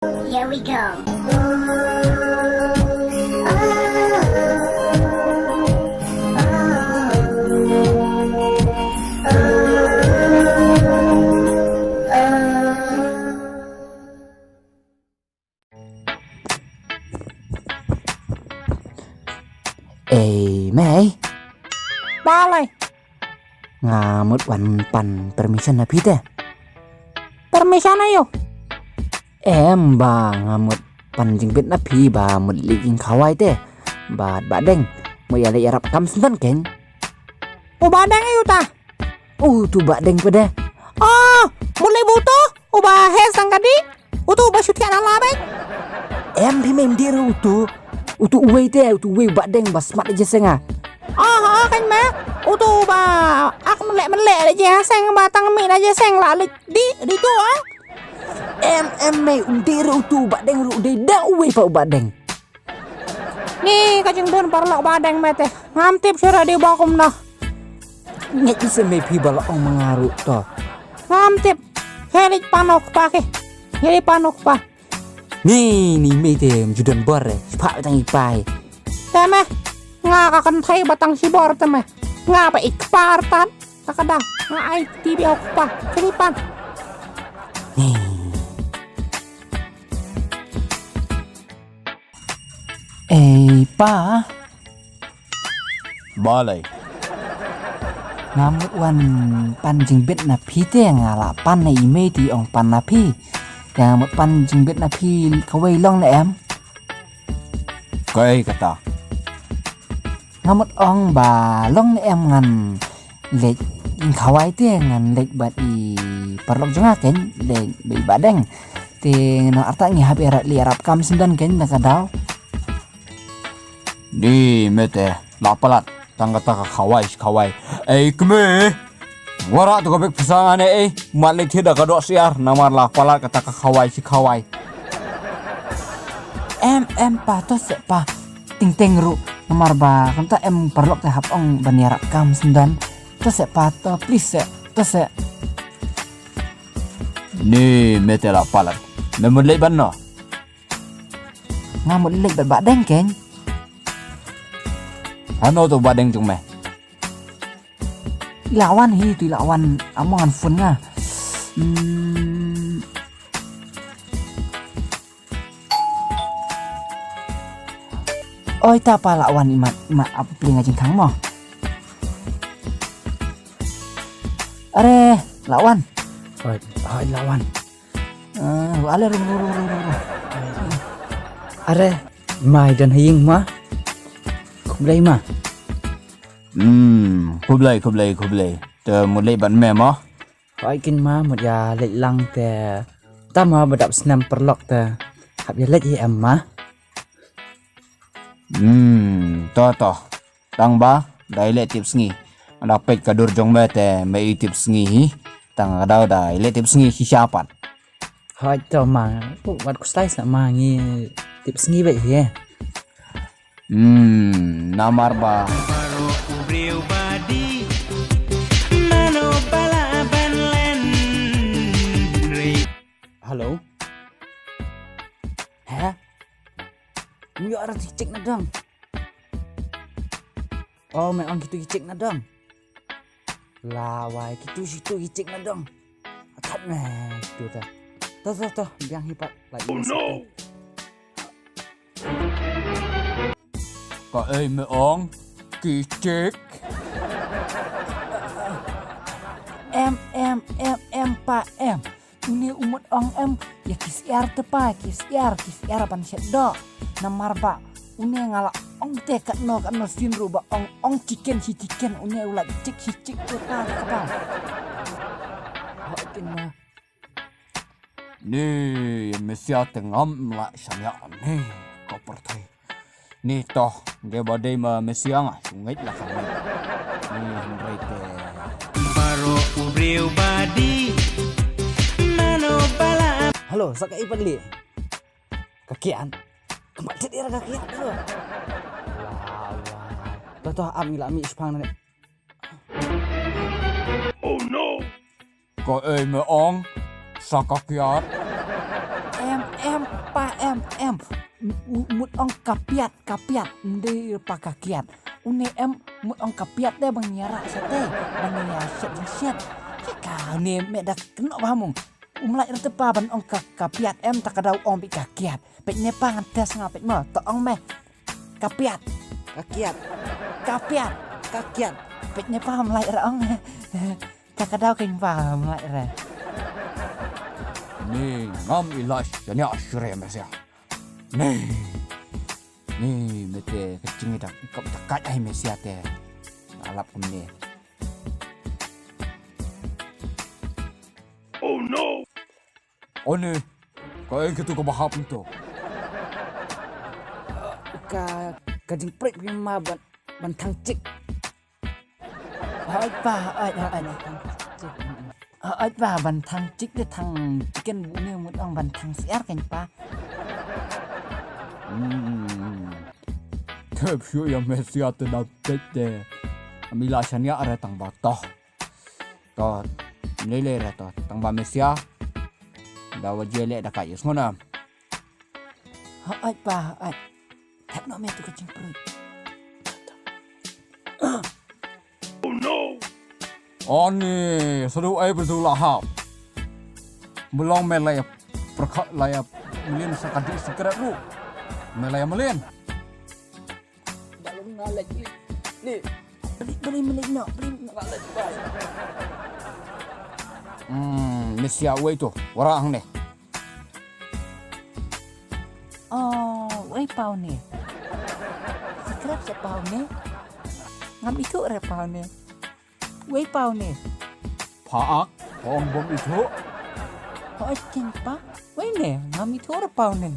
Here we go. Ê mẹ ơi, Ba này, mộtวันปั่น permission นะพี่เต้ permission ayo. em bà mộtปั่น jeng bet naพี่bà một ligin khawai te bà đeng mo ya le yarap kam sundan ken Ubadang ayo ta. tu bà đeng pada Mulai butuh. Ubah hesang kadi. Utu ubah syuti anak labek. em thì mem dia tu uwe te tu uwe bà đeng bà smart aja senga Kan ma. Utu ubah ak melek aja seng batang min aja seng lalik di tu ah. em mày dia tu bà đeng ru de da uwe pa bà đeng Ni kajeng bun parlok badang mete. Ngamtip syara di bakum noh. nyet se me pi bala ong mangaru to Ngamtip. Helik panok pake. Helik panok pa. ni me te judan bor pa tang ipai Teme. Nga kakantai batang sibor teme. Nga pa ikpartan. Kakadaw. Nga ay tibi ako pa. Kilipan. ni pa Balai. ngamut wan pan jing bet na phi te ngala pan na ime ti ong pan na phi ngamut pan jing bet na phi khawai long na em Kay kata. ngamut ong ba long na em ngan lek khawai te ngan lek bat i parlok jonga ken lek be badeng te no arta ngi habi li arab kam sindan ken na kadaw Di mete lapalat tangga kawai. Keme. Wara tu kabek pasangan malik tidak kadok siar namar lapalat kata kawai. em pa to se pa ting ru nomor ba kanta em parlok te hap ong ban arab kam sindan to se pa to please se to se Ni mete lapalat. Memulai banno. ngamut lek bat badeng ken Ano tu badeng cung me. lawan hi tu lawan amongan fun nga oi ta pa lawan imat apa peling ajeng kang mo are lawan oi lawan ale ru are mai dan hing ma kumlai ma Kublai. Te mulai ban me mo. oi kin ma một ya lek lang te ta ma badap snam perlok te hab ya lek em ma To. Tang ba dai le tips ngi. Ada pek kadur jong me te me tips ngi. Tang ada dai le tips ngi siapan. Hỏi cho mà vật của style sẽ mà nghe tips nghi vậy thế Namar ba. halo hả nhớ ra thì cek na dong mẹ ông gitu cek na dong lawai gitu situ cek na dong thật nè gitu ta toh yang hebat lagi no. Có me ong kỳ cek. em pa em ini umut ong em ya kisiar tepa kisiar pan do namar ba une ngala ong te kat no sinru ba ong chicken une ulah cik tepa ka hokin ma Ni mesia tengam la sanya ni koper thai. Ni toh ge badai ma mesia nga sungai la kan. Ni hendrai te. Baro ubriu badi mano bala. halo sakai padli kakian kemat dia kakian tu toh ami spang na Có me ong sakakiat. em pa em mut ong kapiat ndi pa kakiat une em mut ong kapiat deh bang nyara sate bang ya set ka ne me dak kena paham umlai rete pa ban ong kapiat em tak kadau ong bi kakiat pe ne pa ngantes ngapet mo to ong me kakiat pe ne pa umlai ra ong tak kadau king pa umlai ra Ni ngam ilash janya syure Mesia. Ni mete kecing dak ikap dekat ai Mesia te. Alap kumne. Oh no. Oni kau gitu ko bahap tu. ka jing prik ma ban thang chik ai pa ban thang chik de thang chicken bu ne mut ong ban thang siar kan pa Thep shu ya Mesia te na tete. Amila shania are tang ba to. To lele ra to tang ba Mesia. Da wajele da kai ngona. ai pa tak no me tu ka jing prik Oni seru ai betul lah hap. Belong melay perkak layap melin sakadi sekret ru. Melay melin. balung ngalet ni beli no ngalet pa Mesia we tu warang ne. wei pau ni sekret se pau ni ngam itu re pau ni wei pau ni Paak om bom itu. Oi king pa wei ne ngam itu re pau ni